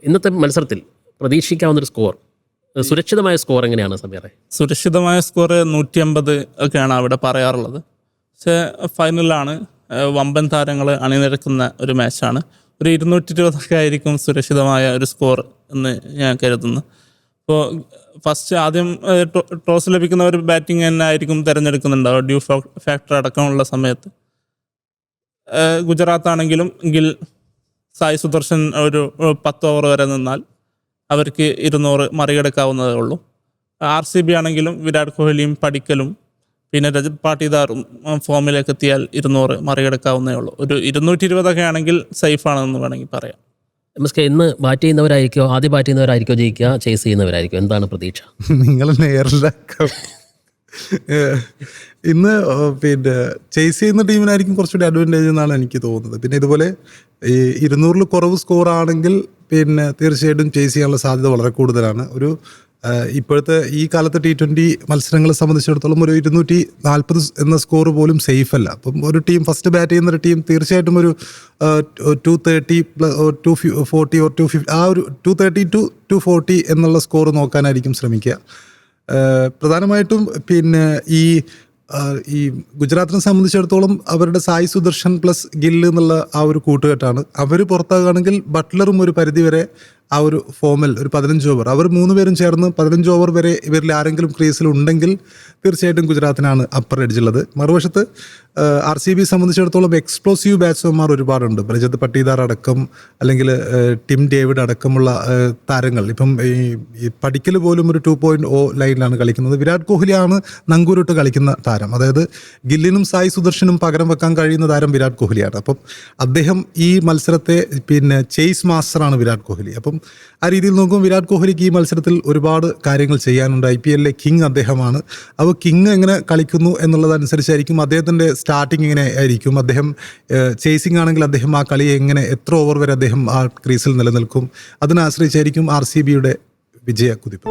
ഇന്നത്തെ മത്സരത്തിൽ പ്രതീക്ഷിക്കാവുന്നൊരു സ്കോർ, സുരക്ഷിതമായ സ്കോർ എങ്ങനെയാണ് സമീറെ? സുരക്ഷിതമായ സ്കോർ 150 ഒക്കെയാണ് അവിടെ പറയാറുള്ളത്. പക്ഷേ ഫൈനലാണ്, വമ്പൻ താരങ്ങൾ അണിനിരക്കുന്ന ഒരു മാച്ചാണ്. ഒരു 220 ആയിരിക്കും സുരക്ഷിതമായ ഒരു സ്കോർ എന്ന് ഞാൻ കരുതുന്നു. ഇപ്പോൾ ഫസ്റ്റ് ആദ്യം ടോസ് ലഭിക്കുന്നവർ ബാറ്റിംഗ് തന്നെ ആയിരിക്കും തിരഞ്ഞെടുക്കുന്നുണ്ടാവുക ഡ്യൂ ഫാക്ടർ അടക്കമുള്ള സമയത്ത്. ഗുജറാത്ത് ആണെങ്കിലും ഗിൽ, സായി സുദർശൻ ഒരു 10 ഓവർ വരെ നിന്നാൽ അവർക്ക് 200 മറികടക്കാവുന്നതേ ഉള്ളൂ. RCB ആണെങ്കിലും വിരാട് കോഹ്ലിയും പടിക്കലും പിന്നെ രജത് പാട്ടീദാറും ഫോമിലേക്ക് എത്തിയാൽ 200 മറികടക്കാവുന്നേ ഉള്ളൂ. ഒരു 220 ആണെങ്കിൽ സേഫാണെന്ന് വേണമെങ്കിൽ പറയാം. MSK ഇന്ന് ബാറ്റ് ചെയ്യുന്നവരായിരിക്കോ, ആദ്യം ബാറ്റ് ചെയ്യുന്നവരായിരിക്കോ ജയിക്കുക, ചേസ് ചെയ്യുന്നവരായിരിക്കോ? എന്താണ് പ്രതീക്ഷ? നിങ്ങൾ നേരിലാക്കാം. ഇന്ന് പിന്നെ ചേസ് ചെയ്യുന്ന ടീമിനായിരിക്കും കുറച്ചുകൂടി അഡ്വാൻറ്റേജ് എന്നാണ് എനിക്ക് തോന്നുന്നത്. പിന്നെ ഇതുപോലെ ഈ 200 കുറവ് സ്കോറാണെങ്കിൽ പിന്നെ തീർച്ചയായിട്ടും ചേസ് ചെയ്യാനുള്ള സാധ്യത വളരെ കൂടുതലാണ്. ഒരു ഇപ്പോഴത്തെ ഈ കാലത്തെ T20 മത്സരങ്ങളെ സംബന്ധിച്ചിടത്തോളം ഒരു 240 എന്ന സ്കോർ പോലും സേഫ് അല്ല. അപ്പം ഒരു ടീം ഫസ്റ്റ് ബാറ്റ് ചെയ്യുന്ന ഒരു ടീം തീർച്ചയായിട്ടും ഒരു 230 240 or 250 ആ ഒരു 230 to 240 എന്നുള്ള സ്കോർ നോക്കാനായിരിക്കും ശ്രമിക്കുക. പ്രധാനമായിട്ടും പിന്നെ ഈ ഗുജറാത്തിനെ സംബന്ധിച്ചിടത്തോളം അവരുടെ സായി സുദർശൻ പ്ലസ് ഗില്ല് എന്നുള്ള ആ ഒരു കൂട്ടുകെട്ടാണ്. അവർ പുറത്താകുകയാണെങ്കിൽ ബട്ട്ലറും ഒരു പരിധിവരെ ആ ഒരു ഫോമിൽ ഒരു 15 ഓവർ അവർ 3 പേരും ചേർന്ന് 15 ഓവർ വരെ ഇവരിൽ ആരെങ്കിലും ക്രീസിൽ ഉണ്ടെങ്കിൽ തീർച്ചയായിട്ടും ഗുജറാത്തിനാണ് അപ്പർ എഡ്ജുള്ളത്. മറുവശത്ത് RCB സംബന്ധിച്ചിടത്തോളം എക്സ്പ്ലോസീവ് ബാറ്റ്സ്മാൻമാർ ഒരുപാടുണ്ട്. രജത് പട്ടീദാർ അടക്കം അല്ലെങ്കിൽ ടിം ഡേവിഡ് അടക്കമുള്ള താരങ്ങൾ. ഇപ്പം ഈ പടിക്കൽ പോലും ഒരു 2.0 ലൈനിലാണ് കളിക്കുന്നത്. വിരാട് കോഹ്ലിയാണ് നങ്കൂരിട്ട് കളിക്കുന്ന താരം. അതായത് ഗില്ലിനും സായി സുദർശനും പകരം വെക്കാൻ കഴിയുന്ന താരം വിരാട് കോഹ്ലിയാണ്. അപ്പം അദ്ദേഹം ഈ മത്സരത്തെ പിന്നെ ചേസ് മാസ്റ്ററാണ് വിരാട് കോഹ്ലി. അപ്പം ആ രീതിയിൽ നോക്കുമ്പോൾ വിരാട് കോഹ്ലിക്ക് ഈ മത്സരത്തിൽ ഒരുപാട് കാര്യങ്ങൾ ചെയ്യാനുണ്ട്. IPL കിങ് അദ്ദേഹമാണ്. അപ്പോൾ കിങ് എങ്ങനെ കളിക്കുന്നു എന്നുള്ളതനുസരിച്ചായിരിക്കും അദ്ദേഹത്തിൻ്റെ സ്റ്റാർട്ടിങ് എങ്ങനെ ആയിരിക്കും. അദ്ദേഹം ചേസിങ് ആണെങ്കിൽ അദ്ദേഹം ആ കളി എങ്ങനെ എത്ര ഓവർ വരെ അദ്ദേഹം ആ ക്രീസിൽ നിലനിൽക്കും, അതിനെ ആശ്രയിച്ചായിരിക്കും RCBയുടെ വിജയ കുതിപ്പ്.